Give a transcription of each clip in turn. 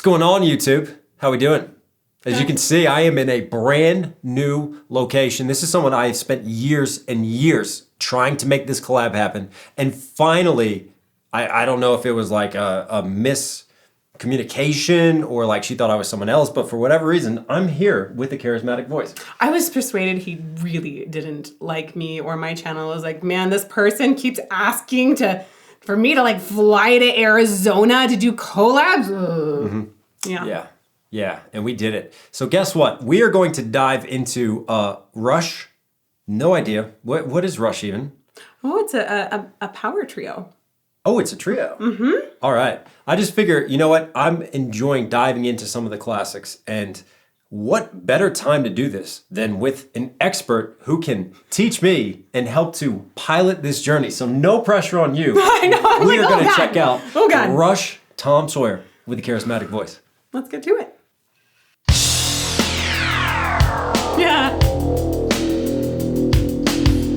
going on, YouTube? How we doing? As you can see, I am in a brand new location. This is someone I have spent years and years trying to make this collab happen. And finally, I don't know if it was like a miscommunication or like she thought I was someone else, but for whatever reason, I'm here with the Charismatic Voice. I was persuaded he really didn't like me or my channel. I was like, man, this person keeps asking for me to like fly to Arizona to do collabs. Mm-hmm. Yeah, and we did it. So guess what? We are going to dive into Rush. No idea. What is Rush even? Oh, it's a power trio. Oh, it's a trio. Mm-hmm. All right. I just figure, you know what? I'm enjoying diving into some of the classics. And what better time to do this than with an expert who can teach me and help to pilot this journey. So no pressure on you. I know. We are going to check out Rush Tom Sawyer with the Charismatic Voice. Let's get to it. Yeah.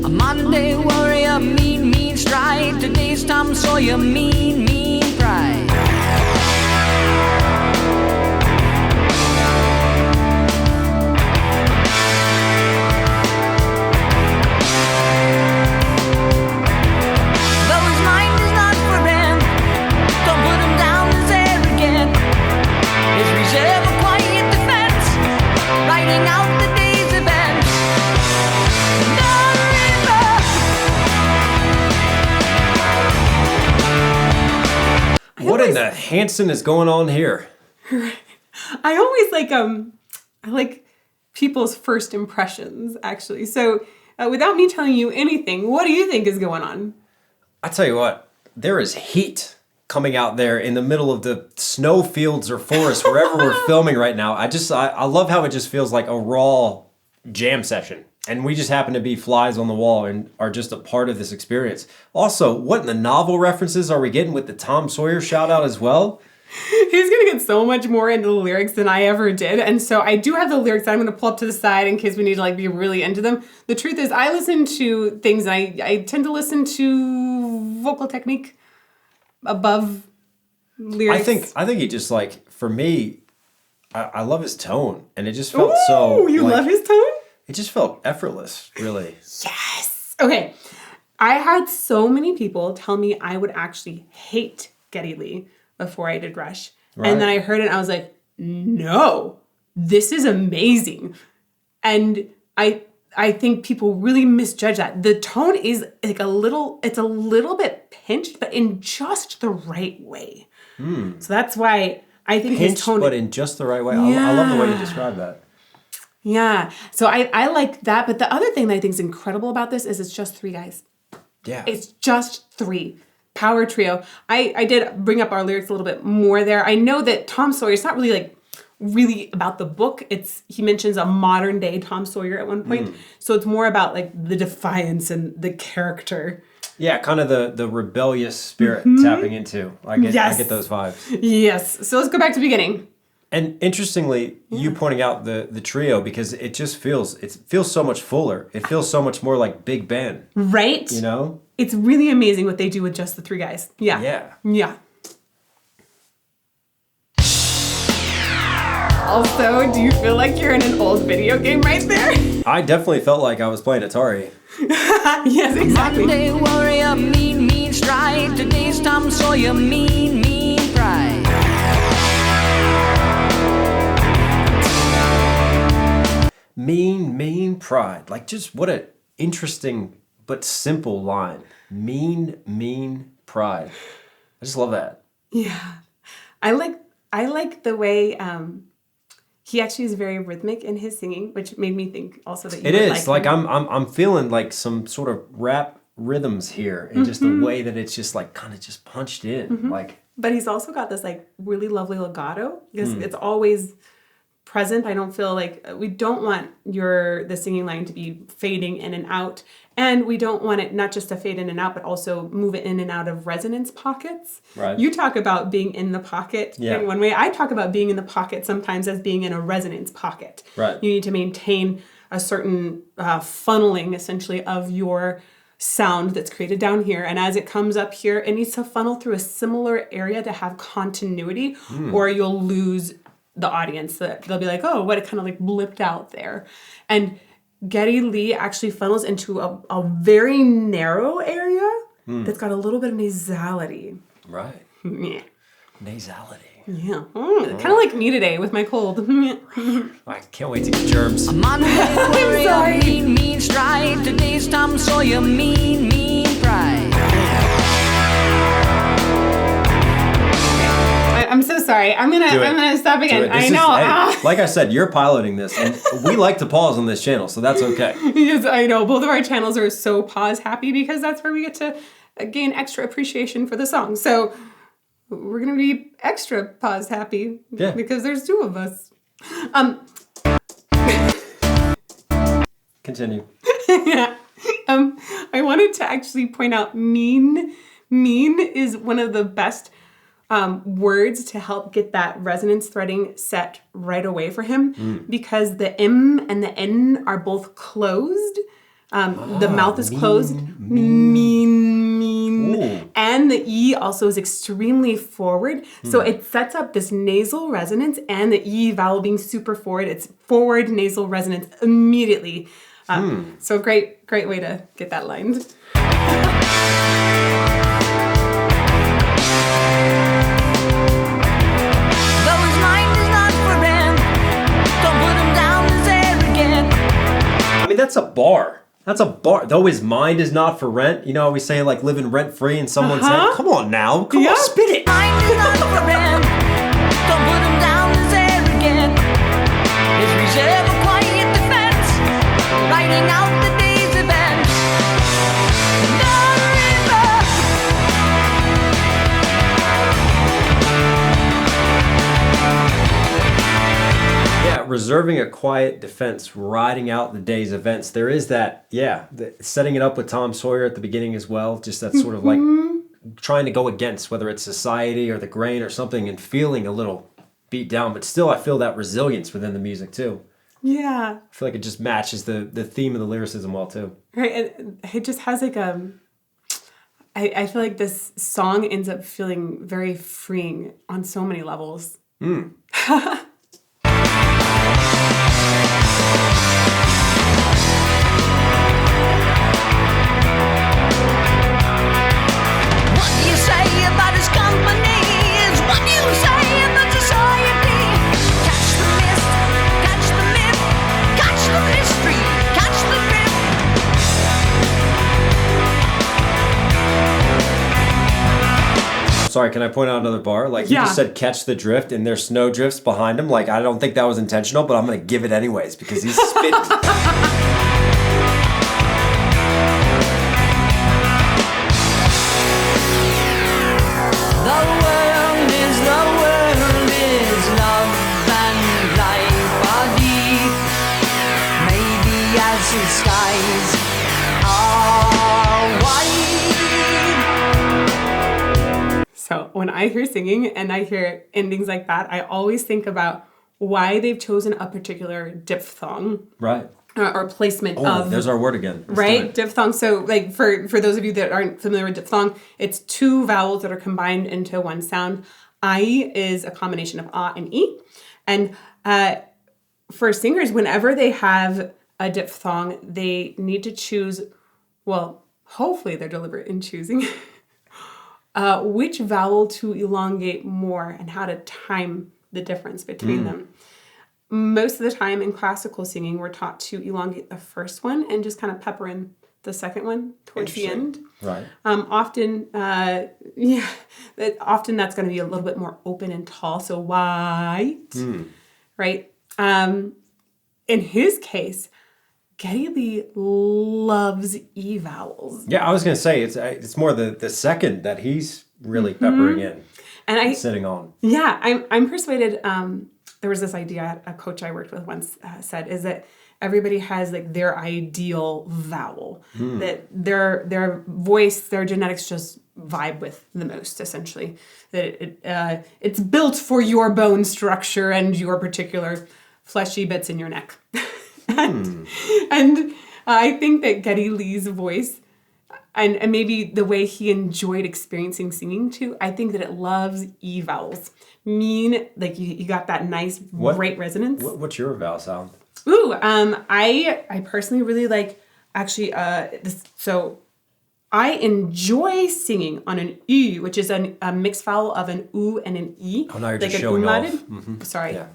A Monday warrior, mean stride. Today's Tom Sawyer, mean pride. Though his mind is not for rent, don't put him down as arrogant. His reserve a quiet defense, writing out the day's events. What in the Hanson is going on here? I always I like people's first impressions, actually. So without me telling you anything, what do you think is going on? I tell you what, there is heat coming out there in the middle of the snow fields or forest, wherever we're filming right now. I love how it just feels like a raw jam session. And we just happen to be flies on the wall and are just a part of this experience. Also, what in the novel references are we getting with the Tom Sawyer shout out as well? He's going to get so much more into the lyrics than I ever did. And so I do have the lyrics that I'm going to pull up to the side in case we need to like be really into them. The truth is I listen to things and I tend to listen to vocal technique above lyrics. I think he just like, for me, I love his tone. And it just felt so... You love his tone? It just felt effortless, really. Yes. Okay. I had so many people tell me I would actually hate Geddy Lee before I did Rush. Right. And then I heard it and I was like, no, this is amazing. And I think people really misjudge that. The tone is like it's a little bit pinched, but in just the right way. So that's why I think pinched, his tone... but in just the right way. Yeah. I love the way you describe that. Yeah. So I like that. But the other thing that I think is incredible about this is it's just three guys. Yeah. It's just three. Power trio. I did bring up our lyrics a little bit more there. I know that Tom Sawyer, it's not really about the book. He mentions a modern day Tom Sawyer at one point. So it's more about like the defiance and the character. Yeah, kind of the rebellious spirit tapping into. I get those vibes. Yes. So let's go back to the beginning. And interestingly, you pointing out the trio, because it feels so much fuller. It feels so much more like big band. Right? You know? It's really amazing what they do with just the three guys. Yeah. Also, do you feel like you're in an old video game right there? I definitely felt like I was playing Atari. Yes, exactly. Monday warrior, mean stride. Today's Tom Sawyer, mean pride. Mean pride. Like, just what an interesting but simple line. Mean pride. I just love that. Yeah. I like the way he actually is very rhythmic in his singing, which made me think also that it is like I'm feeling like some sort of rap rhythms here, and just the way that it's just like kind of just punched in, like. But he's also got this like really lovely legato because it's always present. I don't feel like we don't want the singing line to be fading in and out, and we don't want it not just to fade in and out, but also move it in and out of resonance pockets. Right. You talk about being in the pocket in one way. I talk about being in the pocket sometimes as being in a resonance pocket. Right. You need to maintain a certain funneling essentially of your sound that's created down here. And as it comes up here, it needs to funnel through a similar area to have continuity, or you'll lose the audience. They'll be like, oh, what, it kind of like blipped out there. And Geddy Lee actually funnels into a very narrow area that's got a little bit of nasality. Right. Yeah. Nasality. Yeah. Kind of like me today with my cold. I can't wait to get germs. Monday, warrior, mean stride. Today's Tom Sawyer, mean pride. I'm so sorry. I'm gonna stop again. I know. Hey, like I said, you're piloting this, and we like to pause on this channel, so that's okay. Yes, I know. Both of our channels are so pause happy because that's where we get to gain extra appreciation for the song. So we're gonna be extra pause happy because there's two of us. Continue. Yeah. I wanted to actually point out mean. Mean is one of the best words to help get that resonance threading set right away for him because the M and the N are both closed. The mouth is closed. Mean. Ooh. And the E also is extremely forward. So it sets up this nasal resonance, and the E vowel being super forward. It's forward nasal resonance immediately. So great way to get that lined. I mean, that's a bar. That's a bar. Though his mind is not for rent. You know how we say like living rent free in someone's head? Come on now. Come on, spit it. Mind is not for rent. Don't put him down as arrogant. His reserve a quiet defense. Writing out the day's events. Reserving a quiet defense, riding out the day's events. There is that, setting it up with Tom Sawyer at the beginning as well. Just that sort of like trying to go against whether it's society or the grain or something and feeling a little beat down. But still, I feel that resilience within the music too. Yeah. I feel like it just matches the theme of the lyricism well too. Right. It just has like I feel like this song ends up feeling very freeing on so many levels. Sorry, can I point out another bar? Like, you just said catch the drift, and there's snow drifts behind him. Like, I don't think that was intentional, but I'm going to give it anyways because he's spitting. Skies are white. So when I hear singing and I hear endings like that, I always think about why they've chosen a particular diphthong. Right. Or placement of... there's our word again. Right? Diphthong. So like for those of you that aren't familiar with diphthong, it's two vowels that are combined into one sound. I is a combination of ah and e. And for singers, whenever they have a diphthong, they need to choose, well, hopefully they're deliberate in choosing which vowel to elongate more and how to time the difference between them. Most of the time in classical singing, we're taught to elongate the first one and just kind of pepper in the second one towards the end. Right. Often that's going to be a little bit more open and tall, so white, right? In his case, Geddy Lee loves E vowels. Yeah, I was going to say, it's more the second that he's really peppering in and sitting on. Yeah, I'm persuaded, there was this idea a coach I worked with once said, is that everybody has like their ideal vowel, that their voice, their genetics just vibe with the most, essentially. That it's built for your bone structure and your particular fleshy bits in your neck. And I think that Geddy Lee's voice and maybe the way he enjoyed experiencing singing too, I think that it loves E vowels. Mean, like you got that nice, great resonance. What's your vowel sound? Ooh, I personally really like, actually, so I enjoy singing on an U, which is a mixed vowel of an U and an E. Oh, now you're like just an showing off. umlauted. Sorry. Yeah.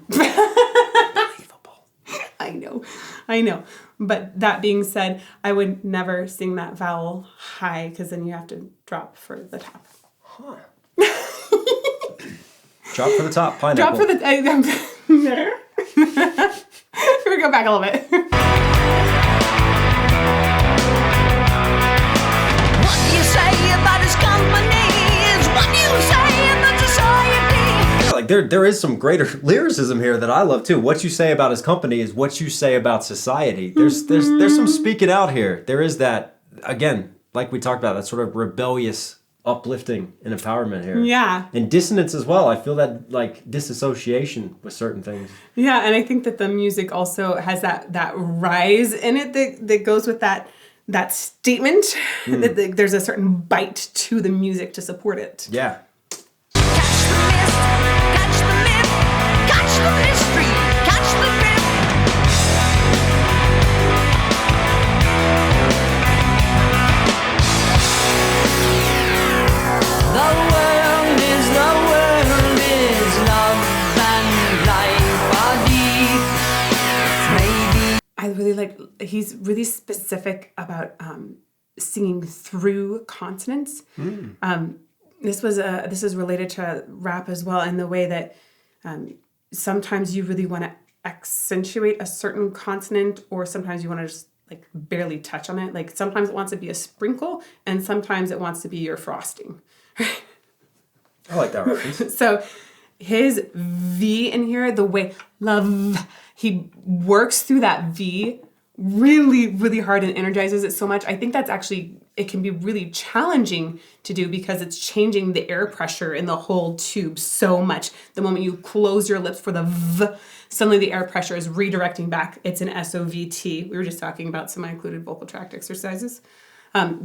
I know. But that being said, I would never sing that vowel high because then you have to drop for the top. Huh. Drop for the top, pineapple. Drop for the... We're go back a little bit. What do you say about his company is what you say about society. Yeah, like there is some greater lyricism here that I love too. What you say about his company is what you say about society. There's some speaking out here. There is that, again, like we talked about, that sort of rebellious uplifting and empowerment here. Yeah. And dissonance as well. I feel that like disassociation with certain things. Yeah, and I think that the music also has that rise in it that goes with that statement. That there's a certain bite to the music to support it. Yeah. Catch the myth, catch the mystery, catch the myth. The world is love and life are deep. Maybe I really like, he's really specific about singing through consonants. This is related to rap as well, in the way that sometimes you really want to accentuate a certain consonant, or sometimes you want to just like barely touch on it. Like sometimes it wants to be a sprinkle, and sometimes it wants to be your frosting. I like that reference. So his V in here, the way love, he works through that V really, really hard and energizes it so much. I think that's actually, it can be really challenging to do because it's changing the air pressure in the whole tube so much. The moment you close your lips for the V, suddenly the air pressure is redirecting back. It's an SOVT. We were just talking about semi-included vocal tract exercises.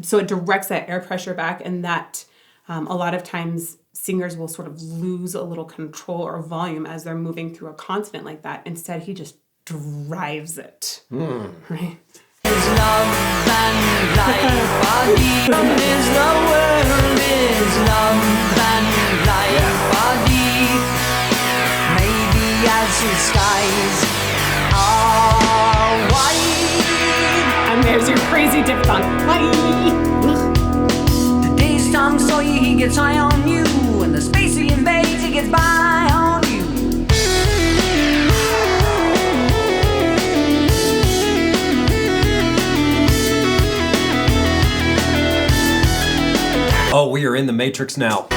So it directs that air pressure back, and that a lot of times singers will sort of lose a little control or volume as they're moving through a consonant like that. Instead, he just drives it. Right? is love and life are deep. Is the world is love and life are deep. Maybe as the skies are white. And there's your crazy diphthong. Today's Tom Sawyer, he gets high on you, and the space he invades, he gets by on you. Oh, we are in the Matrix now.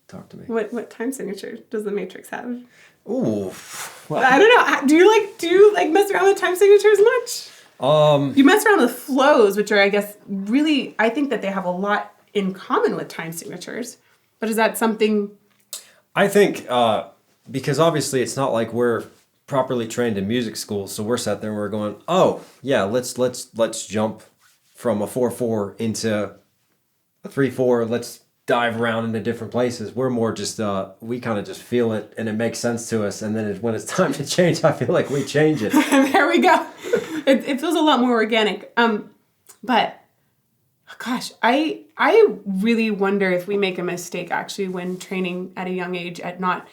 Talk to me. What time signature does the Matrix have? Ooh. Well, I don't know. Do you like mess around with time signatures much? You mess around with flows, which are, I guess, really, I think that they have a lot in common with time signatures. But is that something? I think because obviously it's not like we're properly trained in music school, so we're sat there and we're going, oh yeah, let's jump from a 4/4 into a 3/4. Let's dive around into different places. We're more just we kind of just feel it and it makes sense to us, and then when it's time to change, I feel like we change it. There we go. It feels a lot more organic. But gosh, I really wonder if we make a mistake actually when training at a young age at not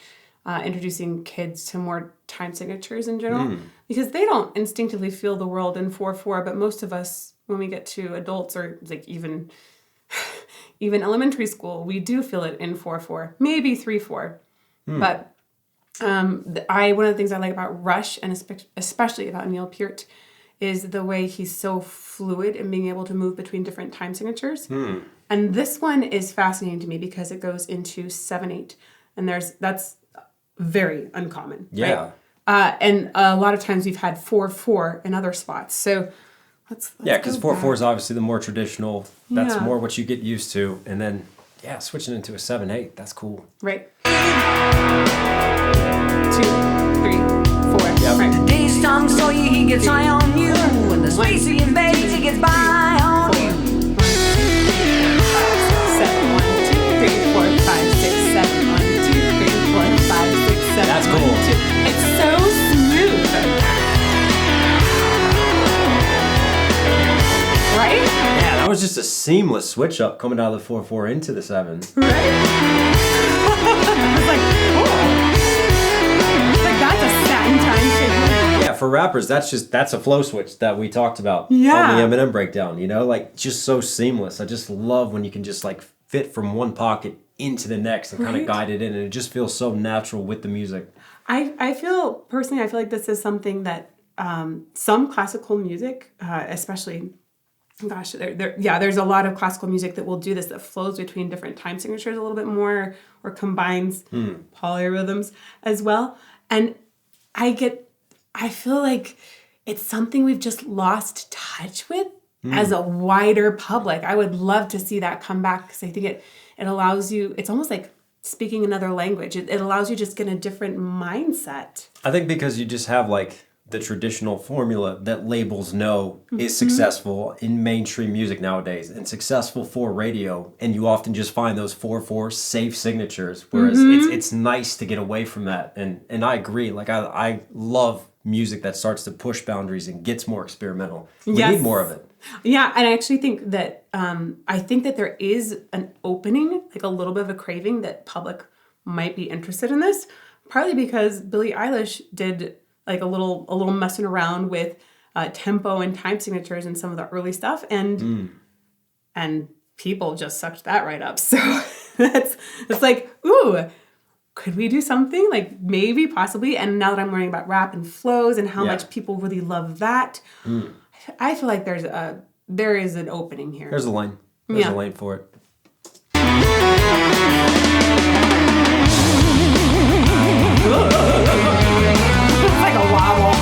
introducing kids to more time signatures in general, because they don't instinctively feel the world in 4/4, but most of us, when we get to adults or like even elementary school, we do feel it in 4/4, maybe 3/4. But one of the things I like about Rush, and especially about Neil Peart, is the way he's so fluid in being able to move between different time signatures. And this one is fascinating to me because it goes into 7/8, and that's very uncommon. Yeah. Right? And a lot of times we've had 4/4 in other spots. So let's Because go 4/4 is back. obviously the more traditional. That's Yeah. more what you get used to, and then switching into a 7/8. That's cool. Right. 2, 3, 4. Yep. Right. Today's Tom Sawyer, he gets high on you, and the The Swayze and Basie gets by on. 7, 1, 2, 3, 4, 5, 6, 7, 1, 2, 3, 4, 5, 6, 7. That's 1, cool. 2. It's so smooth. Right? Yeah, that was just a seamless switch up coming out of the 4/4 into the 7. Right? I was like, cool. It's like that's a satin time signal. Yeah, for rappers, that's a flow switch that we talked about Yeah. on the Eminem breakdown, you know, like just so seamless. I just love when you can just like fit from one pocket into the next and kind of Right. guide it in, and it just feels so natural with the music. I feel personally, I feel like this is something that some classical music, especially, gosh, there's a lot of classical music that will do this, that flows between different time signatures a little bit more, or combines polyrhythms as well. And I feel like it's something we've just lost touch with as a wider public. I would love to see that come back, because I think it allows you, it's almost like speaking another language. It allows you just get a different mindset. I think because you just have like the traditional formula that labels know is successful in mainstream music nowadays and successful for radio, and you often just find those 4/4 safe signatures, whereas it's nice to get away from that. And I agree, like I love music that starts to push boundaries and gets more experimental. We Yes. need more of it. Yeah, and I actually think that there is an opening, like a little bit of a craving that public might be interested in this, partly because Billie Eilish did like a little messing around with tempo and time signatures and some of the early stuff, and people just sucked that right up. So it's like, ooh, could we do something like maybe, possibly? And now that I'm learning about rap and flows and how much people really love that, I feel like there is an opening here. There's a lane. There's a lane for it. It's like a wobble.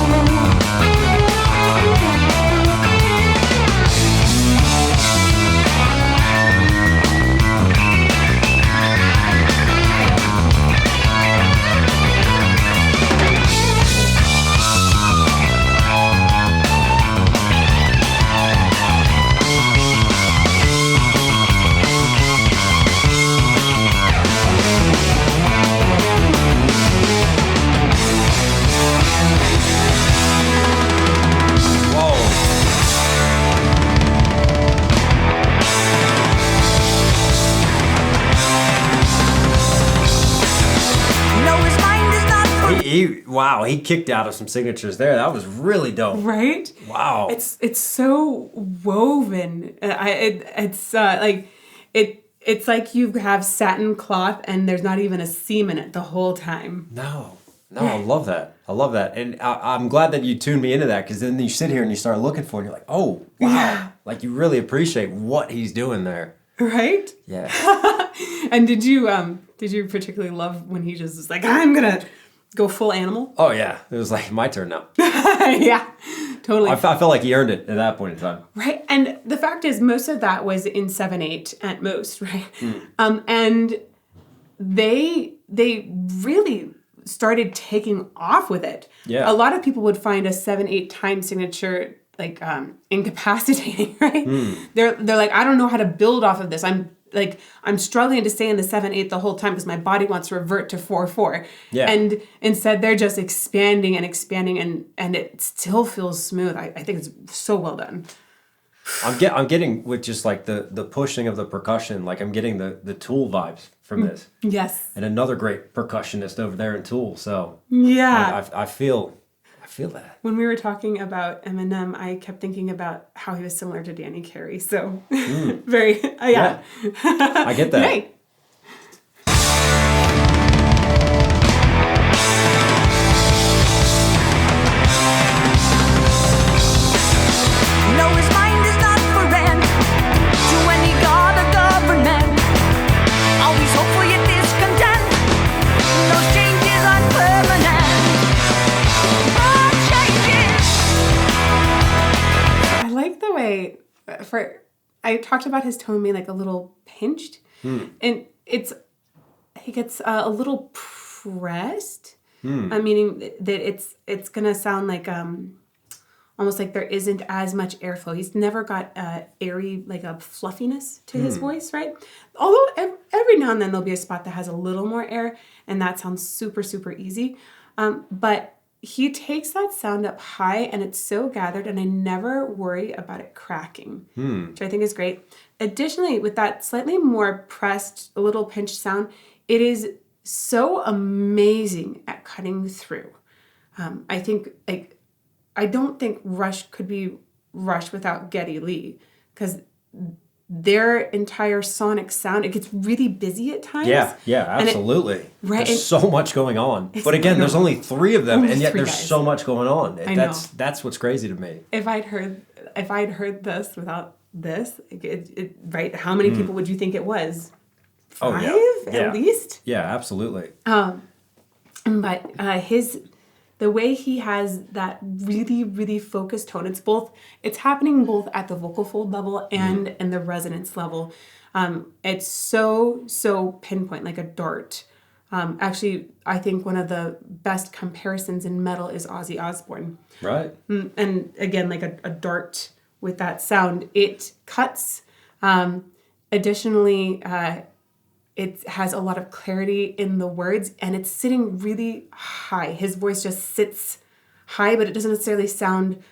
Wow, he kicked out of some signatures there. That was really dope. Right? Wow. It's so woven. It's like you have satin cloth and there's not even a seam in it the whole time. No, I love that. I love that. And I'm glad that you tuned me into that, because then you sit here and you start looking for it and you're like, oh, wow. Yeah. Like you really appreciate what he's doing there. Right? Yeah. And did you particularly love when he just was like, I'm gonna go full animal? Oh, yeah. It was like my turn now. Yeah, totally. I felt like he earned it at that point in time. Right. And the fact is, most of that was in 7/8 at most, right? And they really started taking off with it. Yeah. A lot of people would find a 7/8 time signature like incapacitating, right? They're like, I don't know how to build off of this. I'm struggling to stay in the 7/8 the whole time because my body wants to revert to 4/4. Yeah. And instead they're just expanding and it still feels smooth. I think it's so well done. I'm getting with just like the pushing of the percussion, like I'm getting the Tool vibes from this. Yes. And another great percussionist over there in Tool. So Yeah. I feel that. When we were talking about Eminem, I kept thinking about how he was similar to Danny Carey. So very, yeah. I get that. Right. No, his mind is not for rent to any god or government. Always hopeful yet discontent. Those changes aren't permanent. But changes. I like the way I talked about his tone being like a little pinched, and he gets a little pressed, meaning that it's gonna sound like almost like there isn't as much airflow. He's never got airy, like a fluffiness to his voice, right? Although every now and then there'll be a spot that has a little more air, and that sounds super, super easy. But he takes that sound up high, and it's so gathered, and I never worry about it cracking, which I think is great. Additionally, with that slightly more pressed, a little pinched sound, it is so amazing at cutting through. I think, like, I don't think Rush could be Rush without Geddy Lee, because their entire sonic sound, it gets really busy at times. Yeah, absolutely. Right, There's so much going on. But again, there's only 3 of them, and yet there's guys. so much going on. That's know. what's crazy to me. If I'd heard this without this, right? How many people would you think it was? 5 at least. Yeah, absolutely. But the way he has that really, really focused tone, it's happening both at the vocal fold level and in the resonance level. It's so pinpoint, like a dart. Actually, I think one of the best comparisons in metal is Ozzy Osbourne. Right. And again, like a dart with that sound, it cuts. Additionally, it has a lot of clarity in the words, and it's sitting really high. His voice just sits high, but it doesn't necessarily sound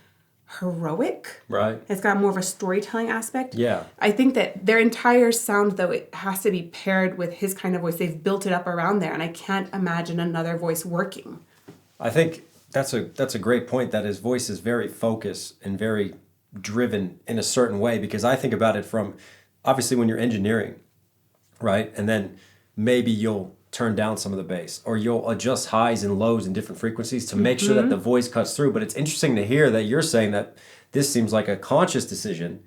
heroic. Right. It's got more of a storytelling aspect. Yeah. I think that their entire sound, though, it has to be paired with his kind of voice. They've built it up around there, and I can't imagine another voice working. I think that's a great point, that his voice is very focused and very driven in a certain way, because I think about it from, obviously, when you're engineering, right? And then maybe you'll turn down some of the bass, or you'll adjust highs and lows in different frequencies to make sure that the voice cuts through. But it's interesting to hear that you're saying that this seems like a conscious decision,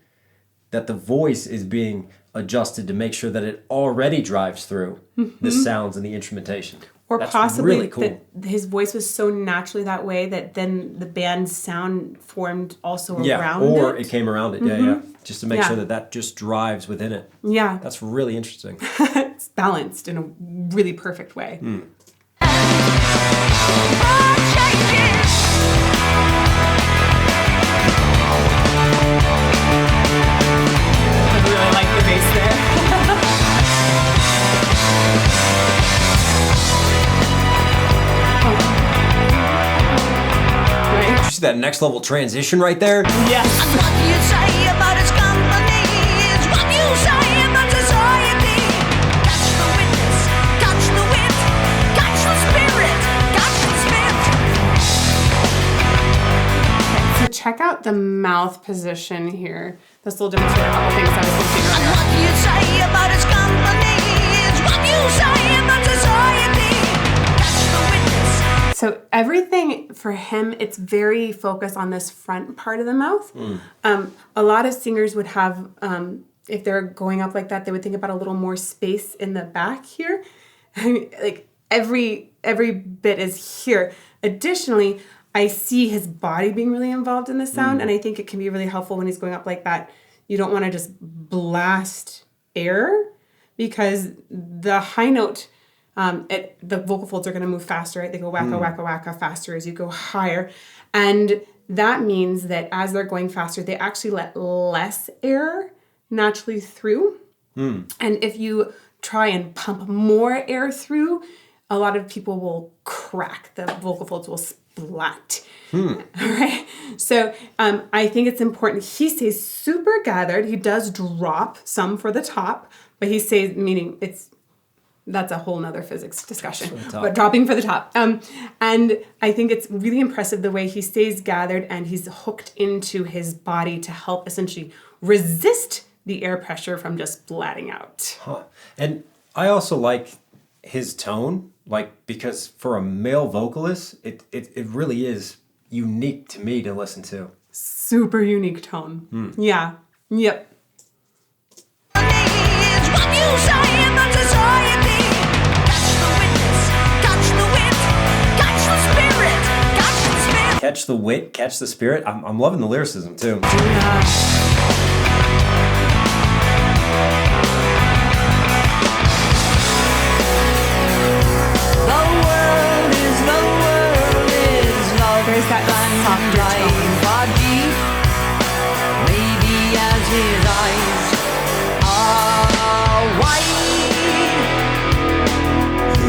that the voice is being adjusted to make sure that it already drives through the sounds and the instrumentation. Or That's possibly really cool. that his voice was so naturally that way that then the band's sound formed also around it. Or it came around it. Yeah. Just to make sure that just drives within it. Yeah. That's really interesting. It's balanced in a really perfect way. I really like the bass there. Did you see that next level transition right there? Yes. And what you say about his company is what you say about society. Catch the witness, catch the wit, catch the spirit, catch the spit. So check out the mouth position here. This will demonstrate a couple things I was thinking And earlier. what you say about his company is what you say about society. Catch the witness. So everything for him, it's very focused on this front part of the mouth. A lot of singers would have, if they're going up like that, they would think about a little more space in the back here. Like every bit is here. Additionally, I see his body being really involved in the sound, and I think it can be really helpful when he's going up like that. You don't want to just blast air, because the high note, the vocal folds are going to move faster, right? They go wacka, wacka, wacka faster as you go higher. And that means that as they're going faster, they actually let less air naturally through. And if you try and pump more air through, a lot of people will crack. The vocal folds will splat. All right. So I think it's important. He stays super gathered. He does drop some for the top, but he stays, meaning that's a whole nother physics discussion, but dropping for the top. And I think it's really impressive the way he stays gathered and he's hooked into his body to help essentially resist the air pressure from just splatting out. And I also like his tone, because for a male vocalist, it really is unique to me to listen to. Super unique tone. Yeah. Yep. It's what you say about society. Catch the witness, catch the wit, catch the spirit, catch the spit. Catch the wit, catch the spirit. I'm loving the lyricism too. The world is love. There's that soft tone. Body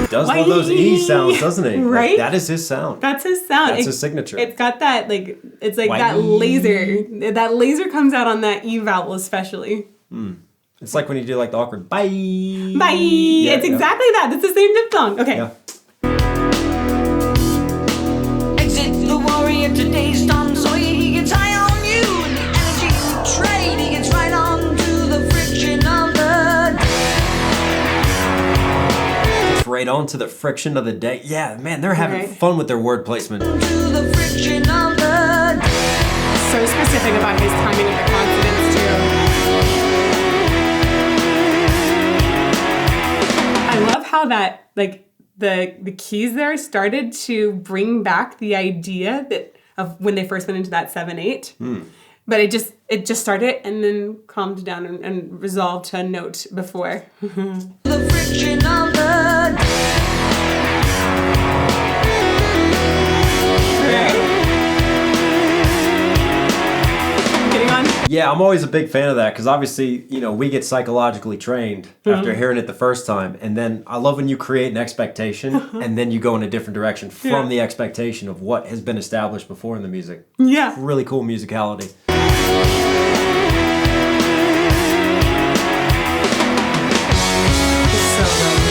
does one of those E sounds, doesn't he? Right? Like, that is his sound. That's his sound. That's his signature. It's got that, like, it's like Why? that laser. That laser comes out on that E vowel especially. It's like when you do like the awkward bye. Bye! Yeah, It's exactly that. It's the same diphthong. Okay. Yeah. Exit the warrior, today's Tom Sawyer. He gets high on you and the energy you trade. He gets right on to the friction of the It's right on to the friction of the day. Yeah, man, they're having Right. fun with their word placement. to the friction of the So specific about his timing of the consonants too. I love how that, like, the keys there started to bring back the idea that of when they first went into that 7/8. But it just started and then calmed down and resolved to a note before. the friction of the Getting on? Yeah, I'm always a big fan of that because obviously, you know, we get psychologically trained after hearing it the first time. And then I love when you create an expectation and then you go in a different direction from Yeah. the expectation of what has been established before in the music. Yeah. Really cool musicality. So good.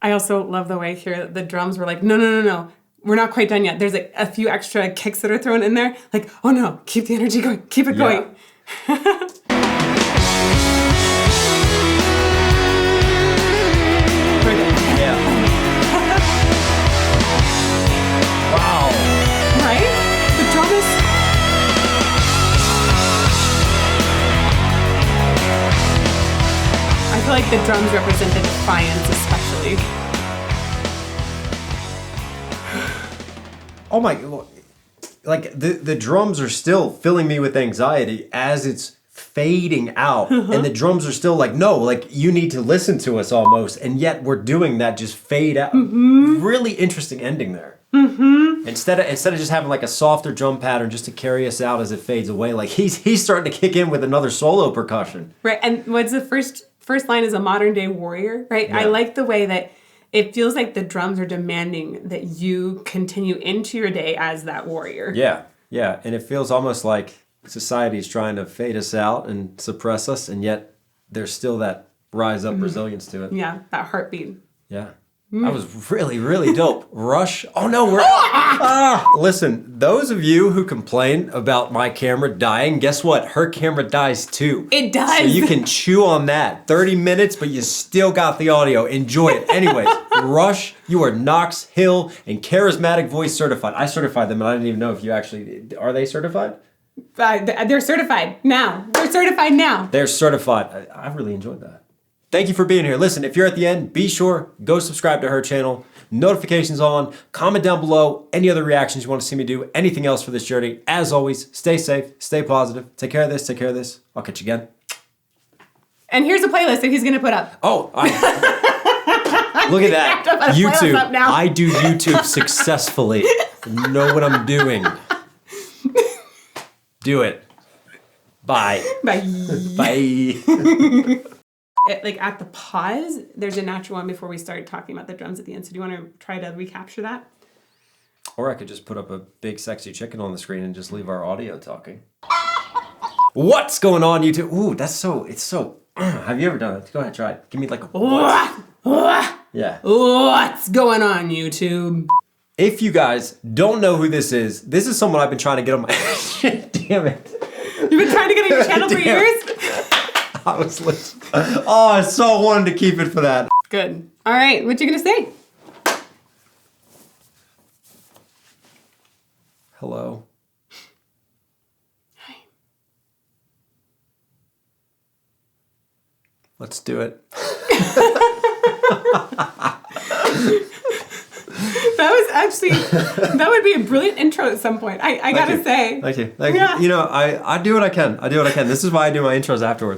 I also love the way here the drums were like, no. We're not quite done yet. There's like a few extra kicks that are thrown in there. Like, oh no, keep the energy going. Keep it going. Yeah. Wow. Right? The drum is... I feel like the drums represent the defiance especially. Oh my, like the drums are still filling me with anxiety as it's fading out. And the drums are still like, no, like you need to listen to us almost. And yet we're doing that just fade out. Really interesting ending there. Instead of just having like a softer drum pattern just to carry us out as it fades away, like he's starting to kick in with another solo percussion. Right, and what's the first line is a modern day warrior, right? Yeah. I like the way that it feels like the drums are demanding that you continue into your day as that warrior. Yeah, and it feels almost like society is trying to fade us out and suppress us, and yet there's still that rise up resilience to it. Yeah, that heartbeat. Yeah. That was really, really dope. Rush. Oh no, we're listen, those of you who complain about my camera dying, guess what? Her camera dies too. It does. So you can chew on that. 30 minutes, but you still got the audio. Enjoy it. Anyways, Rush, you are Knox, Hill, and Charismatic Voice certified. I certified them, and I didn't even know if you actually... Are they certified? They're certified now. They're certified now. They're certified. I really enjoyed that. Thank you for being here. Listen, if you're at the end, be sure, go subscribe to her channel, notifications on, comment down below any other reactions you want to see me do, anything else for this journey. As always, stay safe, stay positive, take care of this, take care of this. I'll catch you again. And here's a playlist that he's going to put up. Oh, look at that. have to put a playlist up YouTube. now. I do YouTube successfully. Know what I'm doing. Do it. Bye. Bye. Bye. Like at the pause, there's a natural one before we started talking about the drums at the end. So do you want to try to recapture that? Or I could just put up a big sexy chicken on the screen and just leave our audio talking. What's going on, YouTube? Ooh, it's so. Have you ever done it? Go ahead, try it. Give me like a. Yeah. What's going on, YouTube? If you guys don't know who this is someone I've been trying to get on my. Damn it. You've been trying to get on your channel for Damn. years? I was listening. Oh, I so wanted to keep it for that. Good. All right. What you gonna say? Hello. Hi. Let's do it. That would be a brilliant intro at some point. I gotta say. Thank you. You know, I do what I can. This is why I do my intros afterwards.